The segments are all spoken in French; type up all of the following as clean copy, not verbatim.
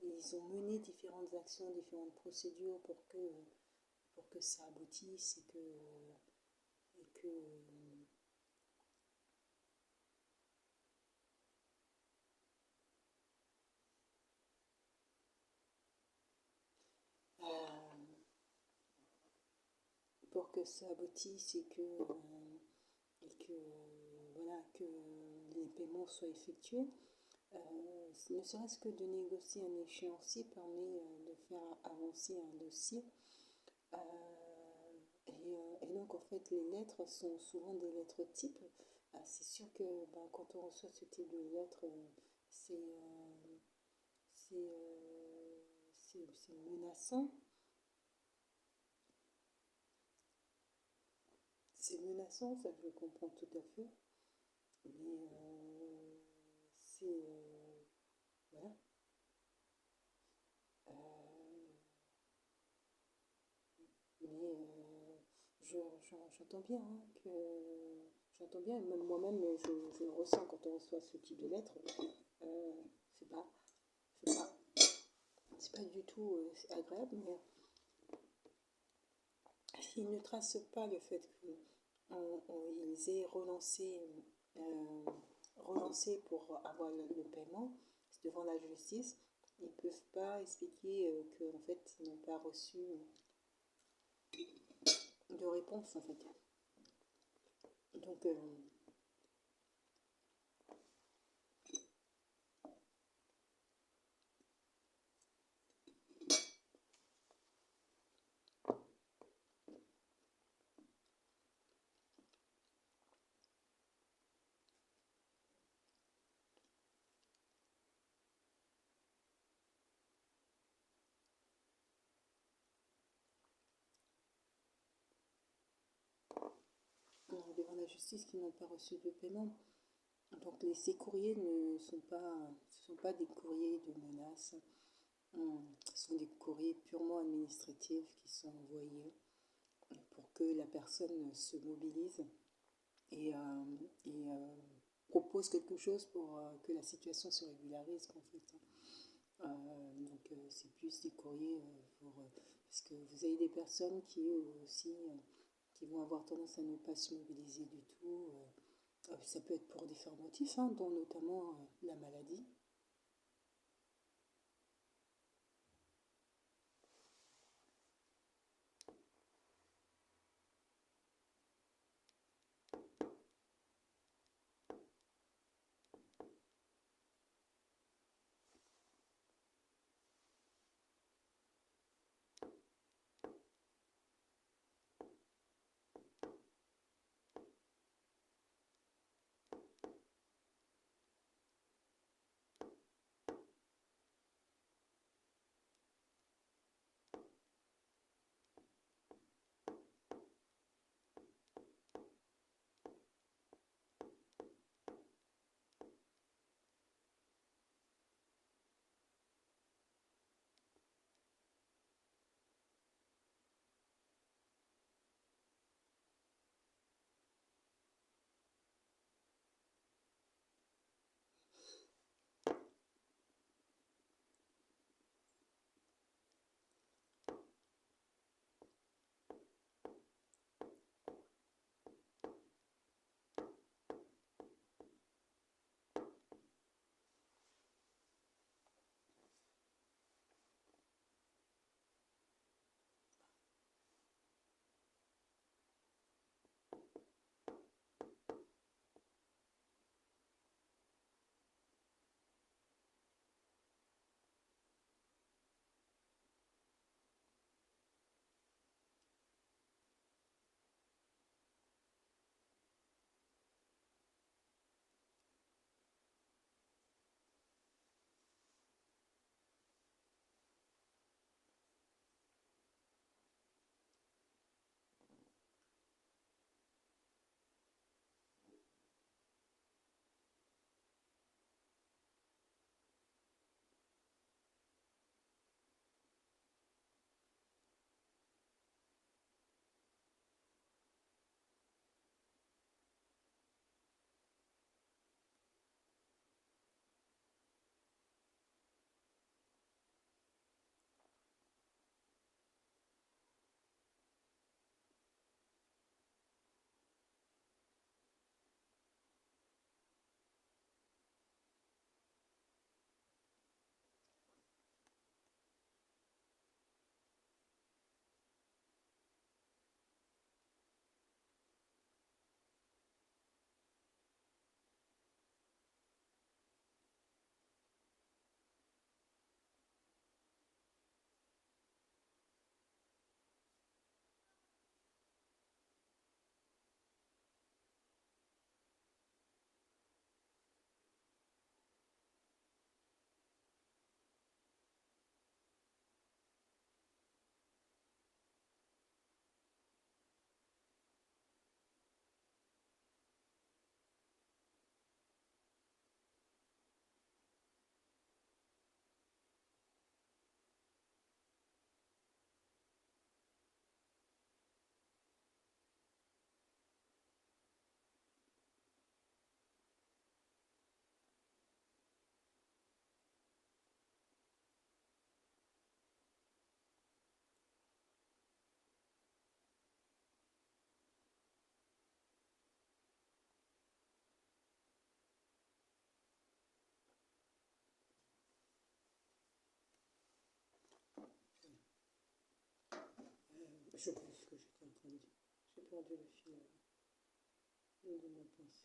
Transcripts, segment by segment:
ils ont mené différentes actions, différentes procédures pour que ça aboutisse et que pour que ça aboutisse voilà, que les paiements soient effectués. Ne serait-ce que de négocier un échéancier permet de faire avancer un dossier. Et donc en fait les lettres sont souvent des lettres types. C'est sûr que quand on reçoit ce type de lettres, c'est euh, c'est euh, c'est menaçant. C'est menaçant, ça je comprends tout à fait. Mais c'est voilà. Euh, mais j'entends bien que j'entends bien, même moi-même je le ressens quand on reçoit ce type de lettres. Euh, c'est pas c'est pas c'est pas du tout agréable, mais s'ils ne tracent pas le fait qu'ils aient euh, relancé pour avoir le paiement devant la justice, ils ne peuvent pas expliquer qu'en fait ils n'ont pas reçu de réponse en fait. Donc devant la justice qui n'ont pas reçu de paiement. Donc ces courriers ce sont pas des courriers de menaces, ce sont des courriers purement administratifs qui sont envoyés pour que la personne se mobilise et, propose quelque chose pour que la situation se régularise en fait. Donc c'est plus des courriers parce que vous avez des personnes qui aussi qui vont avoir tendance à ne pas se mobiliser du tout. Ça peut être pour différents motifs, hein, dont notamment la maladie. Je sais plus ce que j'étais en train de dire. J'ai perdu le fil de ma pensée.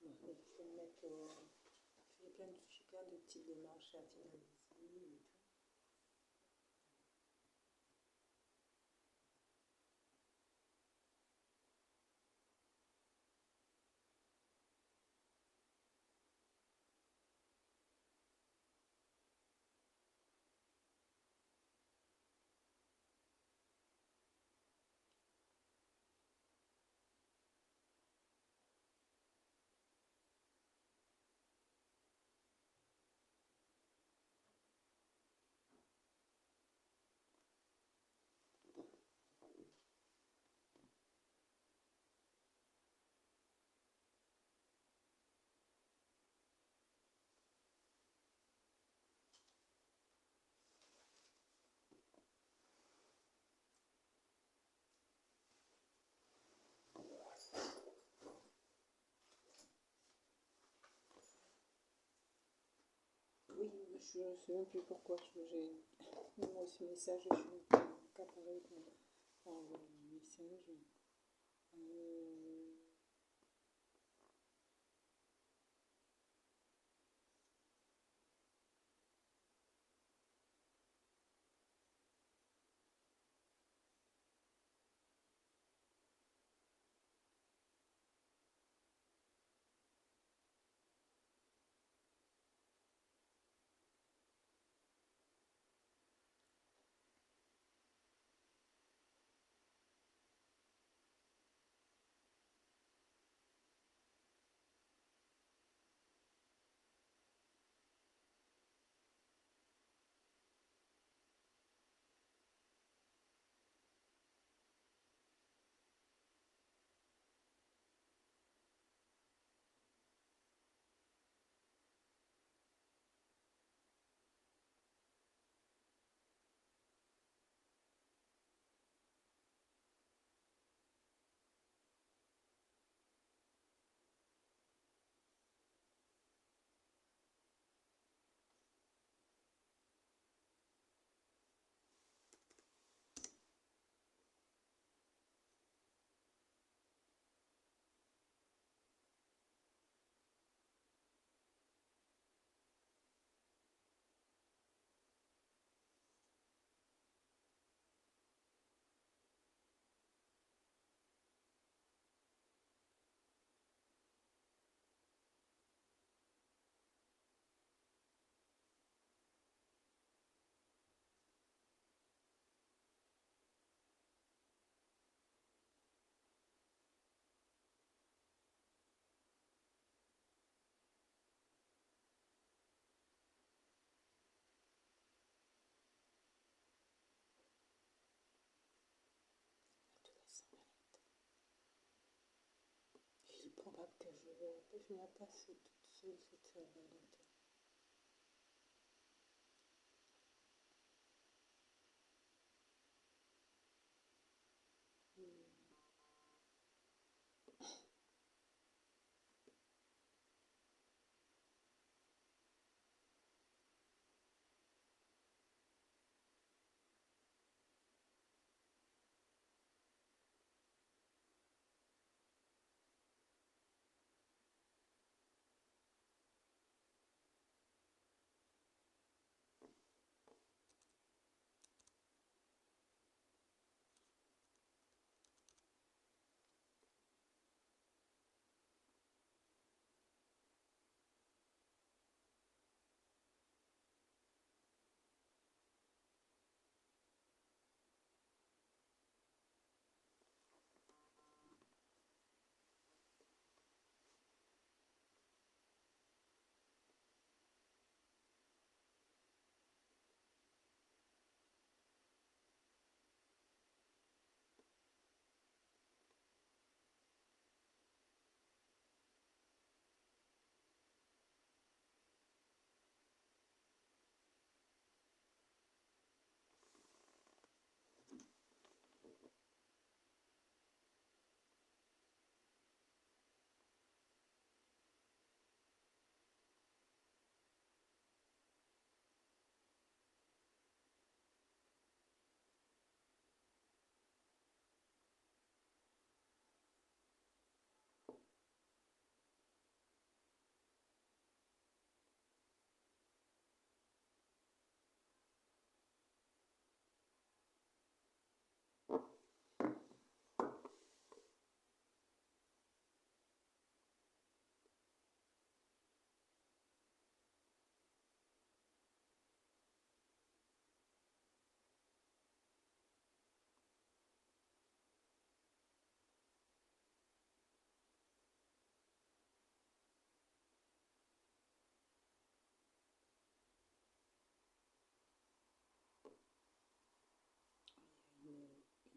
Voilà, je vais me mettre j'ai plein de petites démarches à finaliser et tout. Oui, je ne sais même plus pourquoi j'ai reçu ce message, je suis accaparée par le message. Euh, tous les 5 minutes. Il est probable que je la passe toute seule cette volonté.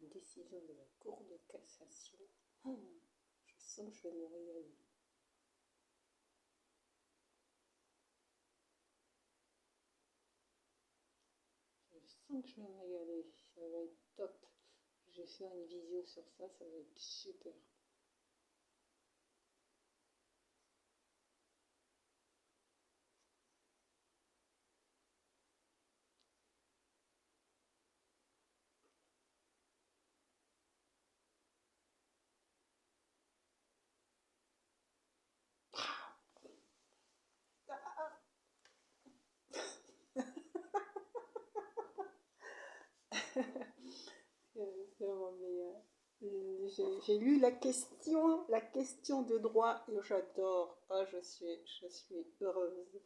une décision de la Cour de cassation. Oh, je sens que je vais me régaler. Je sens que je vais me régaler. Ça va être top. Je vais faire une vidéo sur ça, ça va être super. C'est vraiment meilleur. J'ai lu la question de droit et j'adore. Ah, je suis heureuse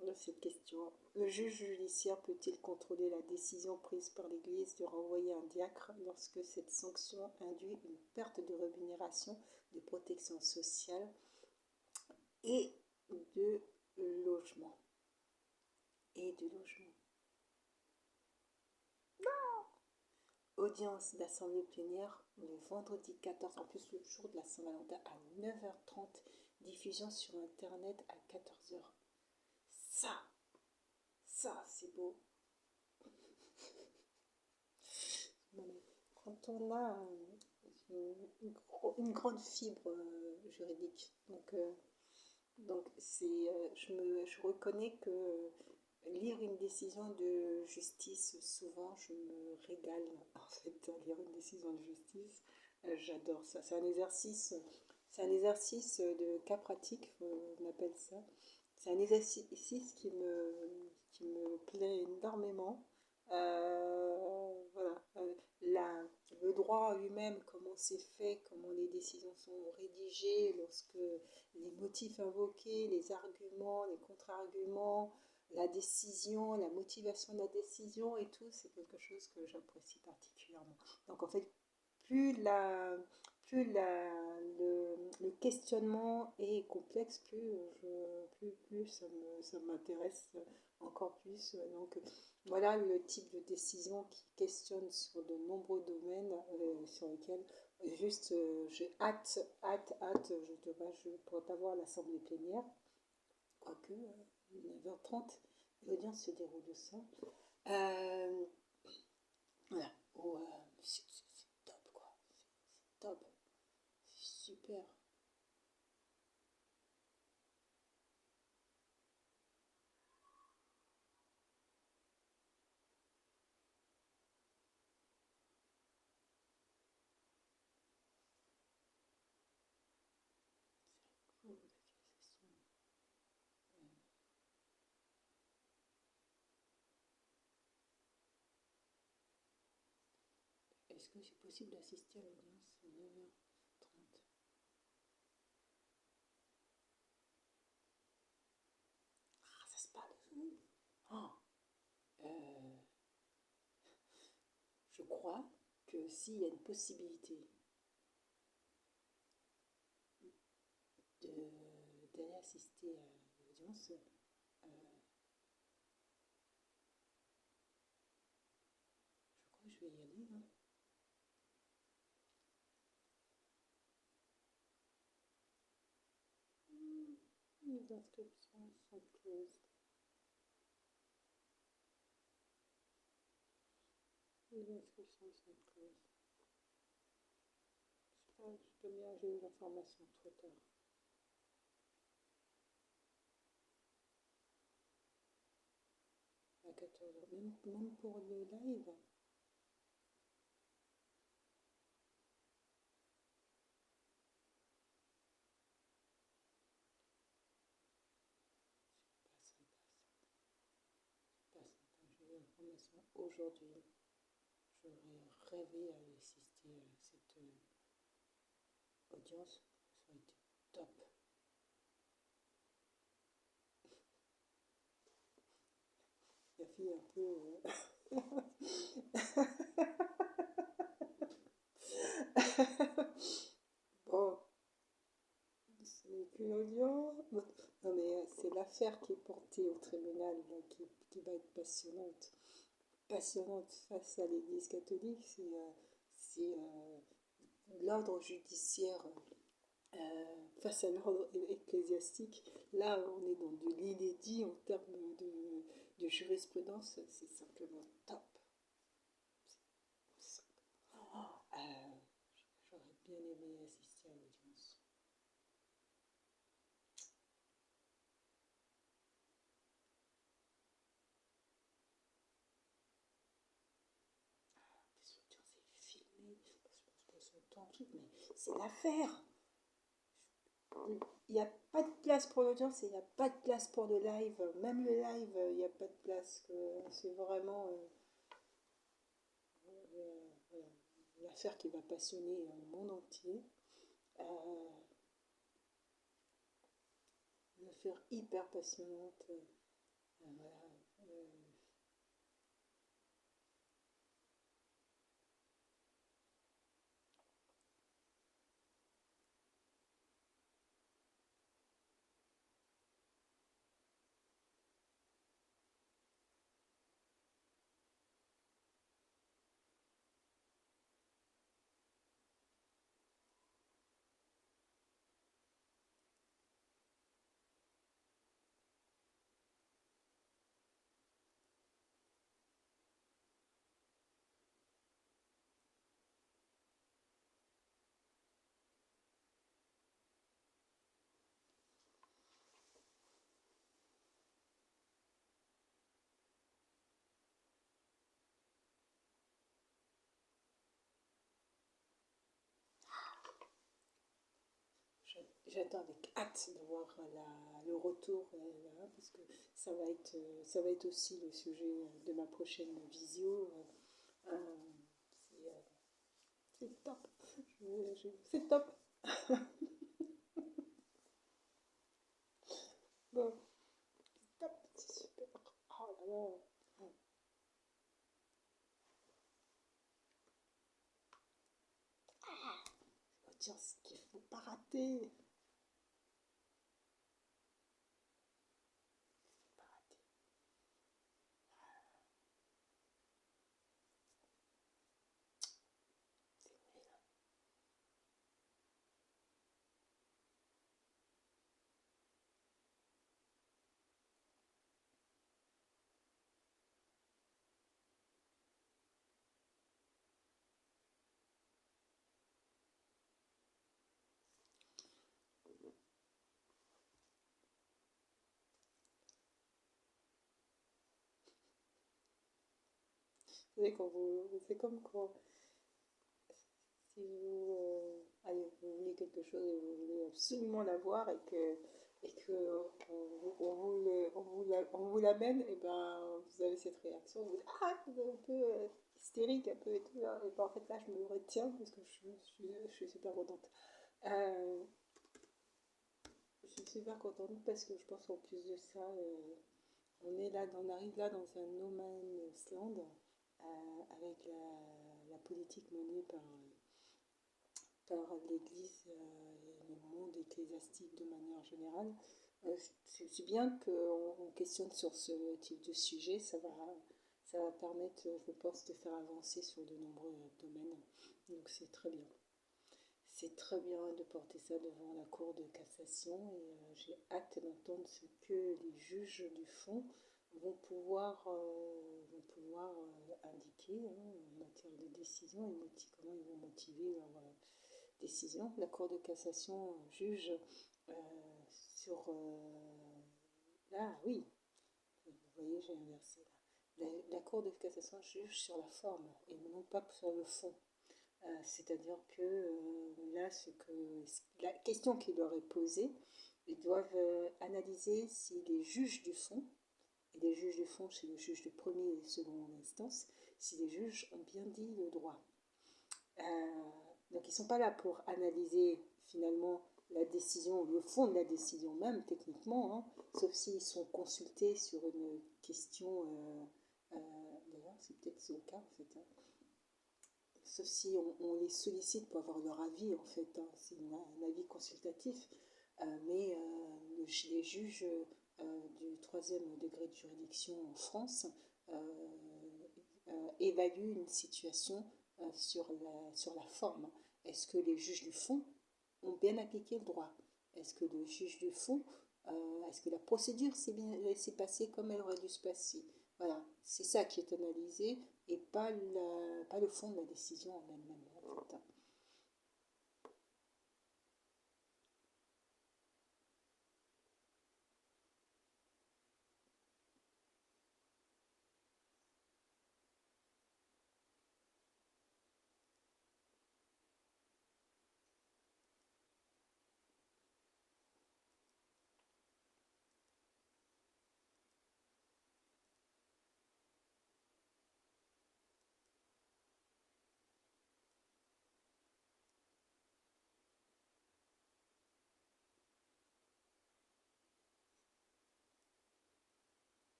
de cette question. Le juge judiciaire peut-il contrôler la décision prise par l'Église de renvoyer un diacre lorsque cette sanction induit une perte de rémunération, de protection sociale et de logement? Et de logement. Audience d'assemblée plénière le vendredi 14, en plus le jour de la Saint-Valentin à 9h30, diffusion sur internet à 14h. Ça c'est beau. Quand on a une grande fibre juridique, donc je reconnais que lire une décision de justice, souvent je me régale en fait à lire une décision de justice. J'adore ça. C'est un exercice de cas pratique, on appelle ça. C'est un exercice qui me plaît énormément. Voilà. Le droit lui-même, comment c'est fait, comment les décisions sont rédigées, lorsque les motifs invoqués, les arguments, les contre-arguments, la décision, la motivation de la décision et tout, c'est quelque chose que j'apprécie particulièrement. Donc en fait, plus le questionnement est complexe, plus ça m'intéresse encore plus. Donc voilà le type de décision qui questionne sur de nombreux domaines sur lesquels juste j'ai hâte, je ne pourrais pas voir l'assemblée plénière, quoique 9h30, l'audience se déroule au sein. Euh, voilà, c'est top quoi, c'est top, c'est super. Cour de cassation. Est-ce que c'est possible d'assister à l'audience à 9h30? Ah, ça se passe où? Ah, euh, je crois que s'il y a une possibilité d'aller assister à l'audience, je crois que je vais y aller, hein. Les inscriptions sont closes. Les inscriptions sont closes. Je peux bien, j'ai eu l'information trop tard. À 14h. Même pour le live. Pas sympa. J'ai eu l'information aujourd'hui. J'aurais rêvé à assister à cette audience. Ça aurait été top. La fille un peu. Bon, ce n'est qu'une audience. Non, mais c'est l'affaire qui est portée au tribunal là, qui va être passionnante. Passionnante face à l'Église catholique. c'est l'ordre judiciaire face à l'ordre ecclésiastique. Là, on est dans de l'inédit en termes de jurisprudence, c'est simplement top. J'aurais bien aimé assister à l'audience. Des audiences filmées, je passe mon temps, truc, mais c'est l'affaire. Il n'y a pas de place pour l'audience et il n'y a pas de place pour le live. Même le live, il n'y a pas de place. C'est vraiment voilà, une affaire qui va passionner le monde entier. Une affaire hyper passionnante. Voilà. J'attends avec hâte de voir le retour là, parce que ça va être aussi le sujet de ma prochaine visio. Euh, c'est top. C'est top. Bon, c'est top, c'est super. Oh là là. Audience qu'il faut pas rater. Pas rater. C'est nul. Vous savez, c'est comme quand si vous, allez, vous voulez quelque chose et vous voulez absolument l'avoir et que on vous l'amène, et ben vous avez cette réaction, vous êtes un peu hystérique, un peu et tout. Là. Et ben, en fait là je me retiens parce que je suis super contente. Euh, je suis super contente parce que je pense qu'en plus de ça, on arrive là dans un no man's land avec la politique menée par l'Église et le monde ecclésiastique de manière générale. C'est bien qu'on questionne sur ce type de sujet, ça va permettre, je pense, de faire avancer sur de nombreux domaines. Donc c'est très bien. C'est très bien de porter ça devant la Cour de cassation et j'ai hâte d'entendre ce que les juges du fond vont pouvoir indiquer en matière de décision et comment ils vont motiver leur décision. La Cour de cassation juge euh, sur... là, oui, vous voyez, j'ai inversé là. La Cour de cassation juge sur la forme et non pas sur le fond. C'est-à-dire que là, la question qui leur est posée, ils doivent analyser si les juges du fond, et les juges du fond, c'est le juge de première et de seconde instance, si les juges ont bien dit le droit. Donc ils ne sont pas là pour analyser finalement la décision, le fond de la décision même, techniquement, hein, sauf s'ils sont consultés sur une question, d'ailleurs c'est peut-être le cas en fait, hein, sauf si on les sollicite pour avoir leur avis en fait, hein, c'est un avis consultatif, mais les juges du troisième degré de juridiction en France évaluent une situation sur la forme. Est-ce que les juges du fond ont bien appliqué le droit? Est-ce que le juge du fond, est-ce que la procédure s'est passée comme elle aurait dû se passer? Voilà, c'est ça qui est analysé et pas le fond de la décision en elle-même, en fait.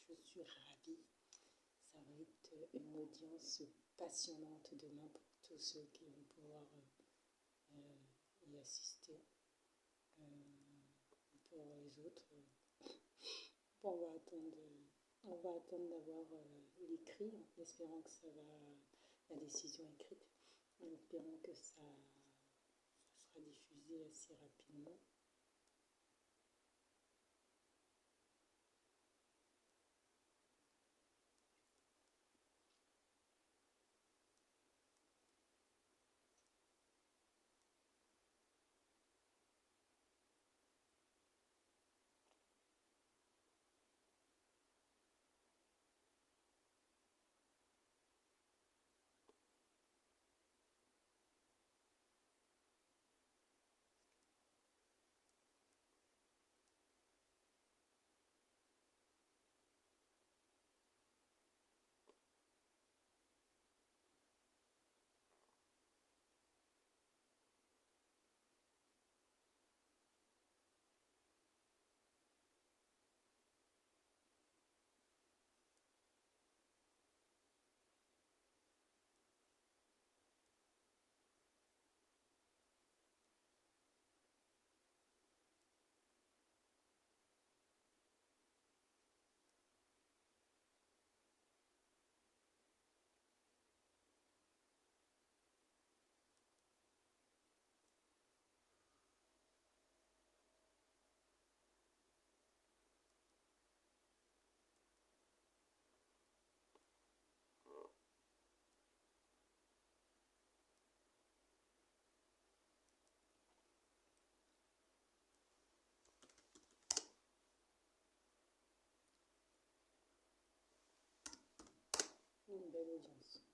Je suis ravie. Ça va être une audience passionnante demain pour tous ceux qui vont pouvoir y assister. Pour les autres, on va attendre, d'avoir l'écrit, en espérant que la décision écrite, en espérant que ça sera diffusé assez rapidement. Une belle audience.